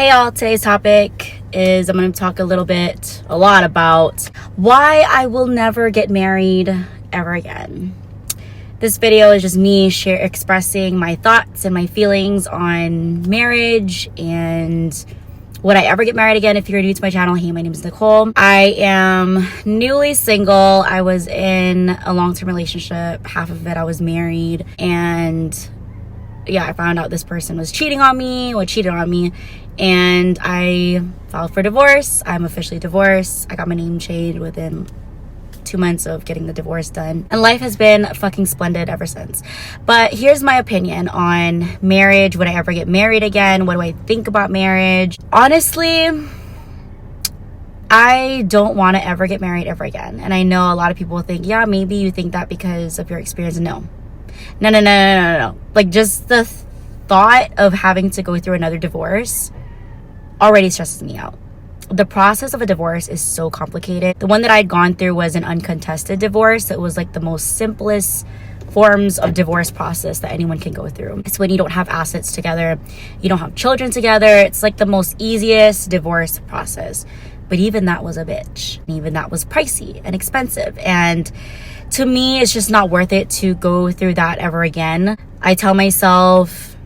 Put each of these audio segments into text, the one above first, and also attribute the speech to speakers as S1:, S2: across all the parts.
S1: Hey y'all, today's topic is I'm going to talk a lot about why I will never get married ever again. This video is just me expressing my thoughts and my feelings on marriage and would I ever get married again. If you're new to my channel, hey, my name is Nicole. I am newly single. I was in a long-term relationship. Half of it I was married, and yeah, I found out this person was cheated on me, and I filed for divorce. I'm officially divorced. I got my name changed within 2 months of getting the divorce done, and life has been fucking splendid ever since. But here's my opinion on marriage. Would I ever get married again? What do I think about marriage? Honestly, I don't want to ever get married ever again. And I know a lot of people think, yeah, maybe you think that because of your experience. No. Like, just the thought of having to go through another divorce already stresses me out. The process of a divorce is so complicated. The one that I'd gone through was an uncontested divorce. It was like the most simplest forms of divorce process that anyone can go through. It's when you don't have assets together, you don't have children together. It's like the most easiest divorce process. But even that was a bitch. Even that was pricey and expensive. And to me, it's just not worth it to go through that ever again. I tell myself,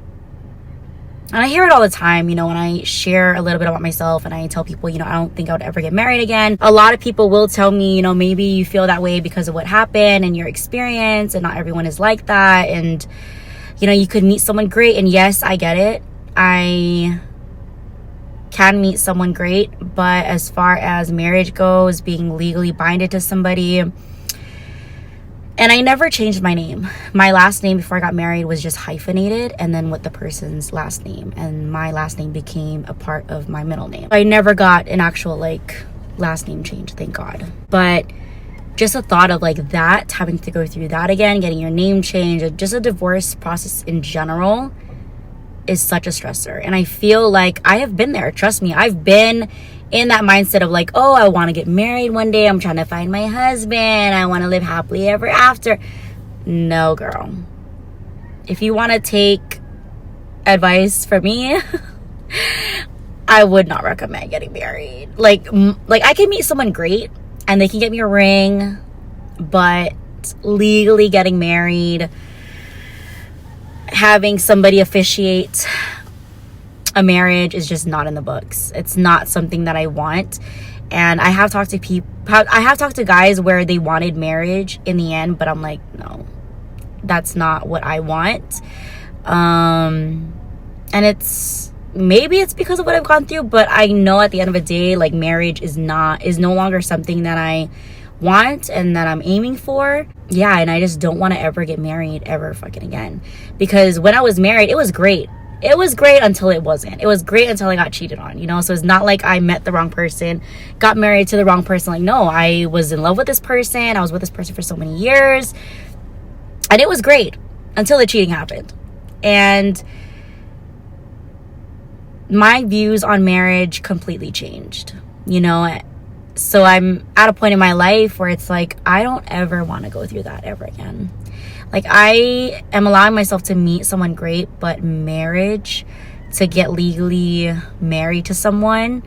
S1: and I hear it all the time, when I share a little bit about myself and I tell people, I don't think I would ever get married again. A lot of people will tell me, maybe you feel that way because of what happened and your experience, and not everyone is like that. And, you could meet someone great. And yes, I get it. I can meet someone great. But as far as marriage goes, being legally binded to somebody, and I never changed my name. My last name before I got married was just hyphenated and then with the person's last name. And my last name became a part of my middle name. I never got an actual last name change, thank God. But just the thought of that, having to go through that again, getting your name changed, just a divorce process in general is such a stressor. And I feel like I have been there. Trust me, I've been in that mindset of I want to get married one day. I'm trying to find my husband. I want to live happily ever after. No, girl. If you want to take advice from me, I would not recommend getting married. I can meet someone great and they can get me a ring, but legally getting married, having somebody officiate a marriage is just not in the books. It's not something that I want. And I have talked to guys where they wanted marriage in the end, but I'm like, no, that's not what I want. And maybe it's because of what I've gone through, but I know at the end of the day, marriage is no longer something that I want and that I'm aiming for. Yeah, and I just don't want to ever get married ever fucking again. Because when I was married, it was great. It was great until it wasn't. It was great until I got cheated on, So it's not like I met the wrong person, got married to the wrong person. No, I was in love with this person. I was with this person for so many years. And it was great until the cheating happened. And my views on marriage completely changed, So I'm at a point in my life where it's I don't ever want to go through that ever again. I am allowing myself to meet someone great, but marriage, to get legally married to someone,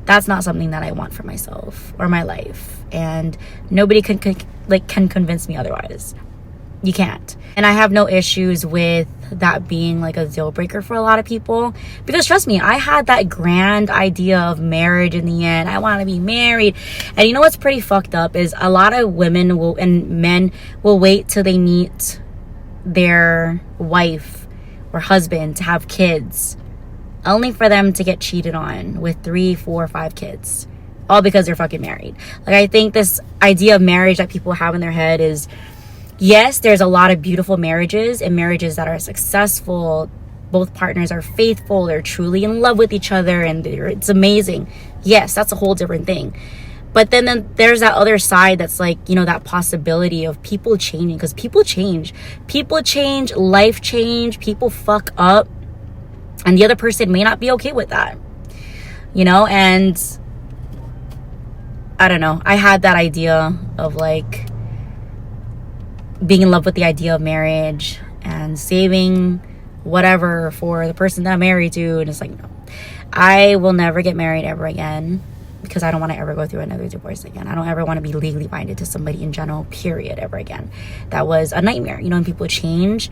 S1: that's not something that I want for myself or my life. And nobody can convince me otherwise. You can't. And I have no issues with that being a deal breaker for a lot of people, because trust me, I had that grand idea of marriage in the end. I want to be married. And you know what's pretty fucked up is a lot of women and men will wait till they meet their wife or husband to have kids, only for them to get cheated on with 3, 4, 5 kids, all because they're fucking married. I think this idea of marriage that people have in their head is, yes, there's a lot of beautiful marriages and marriages that are successful. Both partners are faithful. They're truly in love with each other and it's amazing. Yes, that's a whole different thing. But then there's that other side that's that possibility of people changing, because people change. People change, life change, people fuck up. And the other person may not be okay with that. And I don't know. I had that idea of being in love with the idea of marriage and saving whatever for the person that I'm married to. And it's no. I will never get married ever again because I don't want to ever go through another divorce again. I don't ever want to be legally binded to somebody in general, period, ever again. That was a nightmare. You know, when people change,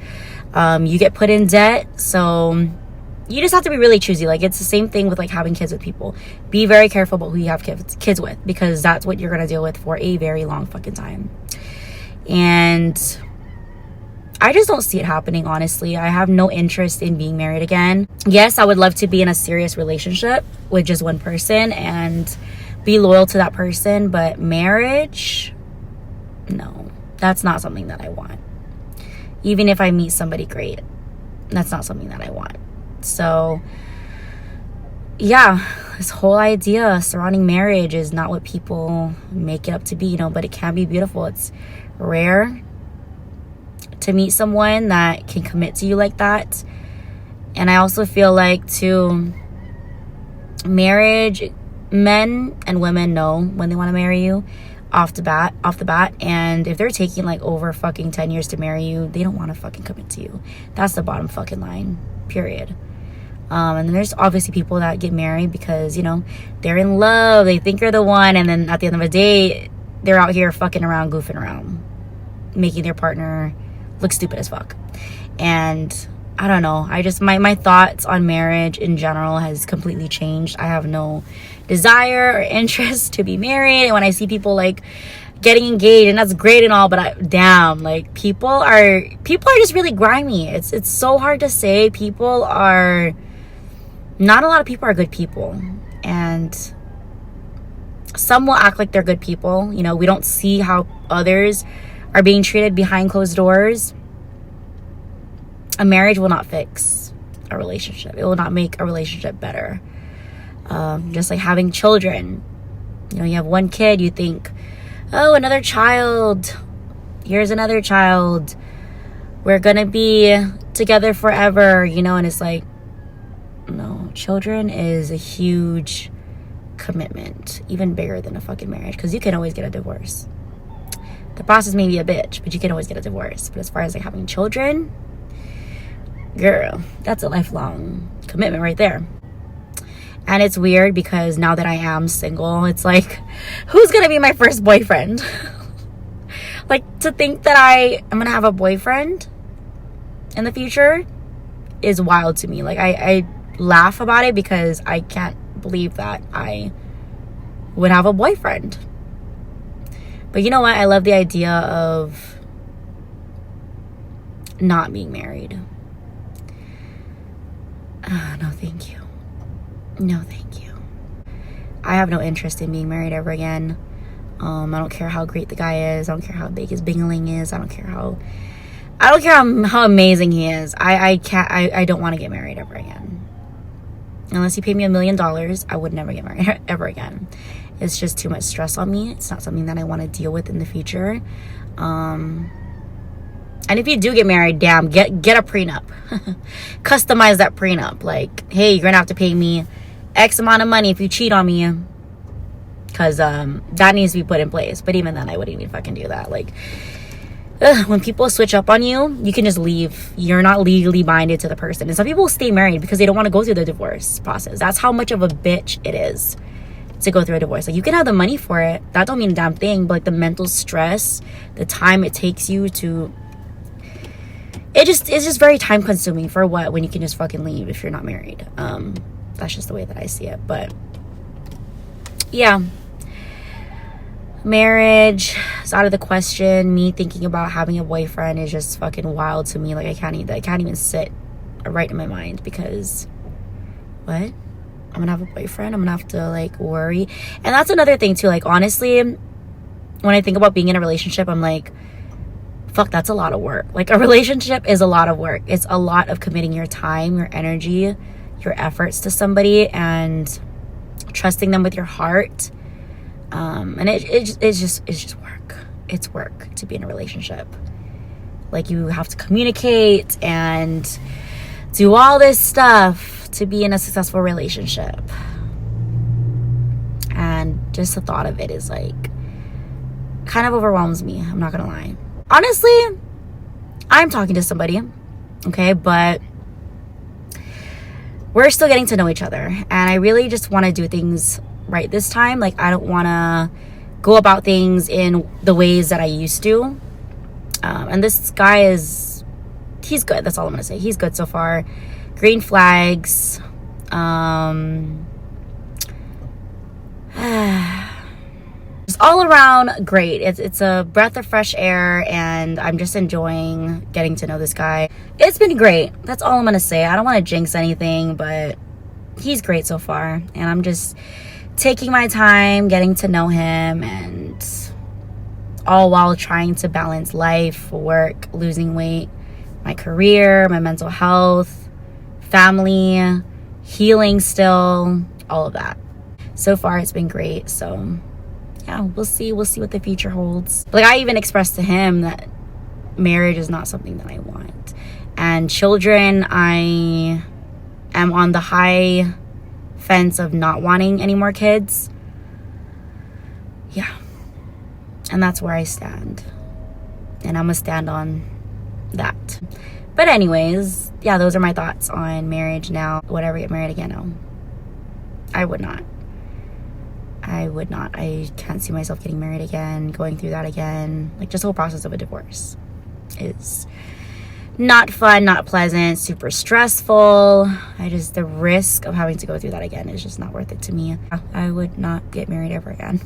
S1: you get put in debt. So you just have to be really choosy. Like, it's the same thing with like having kids with people. Be very careful about who you have kids with, because that's what you're going to deal with for a very long fucking time. And I just don't see it happening, honestly. I have no interest in being married again. Yes, I would love to be in a serious relationship with just one person and be loyal to that person, but marriage, no, that's not something that I want. Even if I meet somebody great, that's not something that I want. So yeah, this whole idea surrounding marriage is not what people make it up to be, you know, but it can be beautiful. It's rare to meet someone that can commit to you like that. And I also feel like, too, marriage, men and women know when they want to marry you off the bat. And if they're taking like over fucking 10 years to marry you, they don't want to fucking commit to you. That's the bottom fucking line, period. And then there's obviously people that get married because, you know, they're in love, they think you're the one, and then at the end of the day, they're out here fucking around, goofing around, making their partner look stupid as fuck. And I don't know, I just, my thoughts on marriage in general has completely changed. I have no desire or interest to be married. And when I see people like getting engaged, and that's great and all, but damn, like people are just really grimy. It's so hard to say. Not a lot of people are good people, and some will act like they're good people. You know, we don't see how others are being treated behind closed doors. A marriage will not fix a relationship. It will not make a relationship better. Just like having children. You know, you have one kid, you think, oh, another child. Here's another child. We're gonna be together forever, you know, and it's like, no, children is a huge commitment, even bigger than a fucking marriage, because you can always get a divorce. The process may be a bitch, but you can always get a divorce. But as far as like having children, girl, that's a lifelong commitment right there. And it's weird because now that I am single, it's like, who's gonna be my first boyfriend? Like, to think that I am gonna have a boyfriend in the future is wild to me. Like, I laugh about it because I can't believe that I would have a boyfriend. But you know what? I love the idea of not being married. No, thank you. No, thank you. I have no interest in being married ever again. I don't care how great the guy is. I don't care how big his bingling is. I don't care how amazing he is. I don't want to get married ever again. Unless you pay me $1 million, I would never get married ever again. It's just too much stress on me. It's not something that I want to deal with in the future. And if you do get married, damn, get a prenup. Customize that prenup. Like, hey, you're gonna have to pay me X amount of money if you cheat on me. Because that needs to be put in place. But even then, I wouldn't even fucking do that. Like, when people switch up on you, you can just leave. You're not legally binded to the person. And some people stay married because they don't want to go through the divorce process. That's how much of a bitch it is to go through a divorce. Like, you can have the money for it. That don't mean a damn thing. But like the mental stress, the time it takes you to, it's just very time consuming for what, when you can just fucking leave if you're not married. That's just the way that I see it. But yeah, marriage is out of the question. Me thinking about having a boyfriend is just fucking wild to me. Like, I can't even sit right in my mind, because what? I'm gonna have a boyfriend? I'm gonna have to like worry. And that's another thing too. Like, honestly, when I think about being in a relationship, I'm like, fuck, that's a lot of work. Like, a relationship is a lot of work. It's a lot of committing your time, your energy, your efforts to somebody, and trusting them with your heart. And it's just work. It's work to be in a relationship. Like, you have to communicate and do all this stuff to be in a successful relationship. And just the thought of it is like, kind of overwhelms me. I'm not gonna lie. Honestly, I'm talking to somebody, okay, but we're still getting to know each other, and I really just want to do things right this time. Like, I don't want to go about things in the ways that I used to. And this guy he's good. That's all I'm gonna say. He's good so far. Green flags. Just all around great. It's a breath of fresh air, and I'm just enjoying getting to know this guy. It's been great. That's all I'm gonna say. I don't want to jinx anything, but he's great so far, and I'm just taking my time getting to know him, and all while trying to balance life, work, losing weight, my career, my mental health, family, healing still, all of that. So far it's been great. So yeah, we'll see what the future holds. Like, I even expressed to him that marriage is not something that I want, and children, I am on the high fence of not wanting any more kids. Yeah, and that's where I stand, and I'm gonna stand on that. But anyways, yeah, those are my thoughts on marriage now. Would I ever get married again? No, I would not. I can't see myself getting married again, going through that again. Like, just the whole process of a divorce is not fun, not pleasant, super stressful. The risk of having to go through that again is just not worth it to me. I would not get married ever again.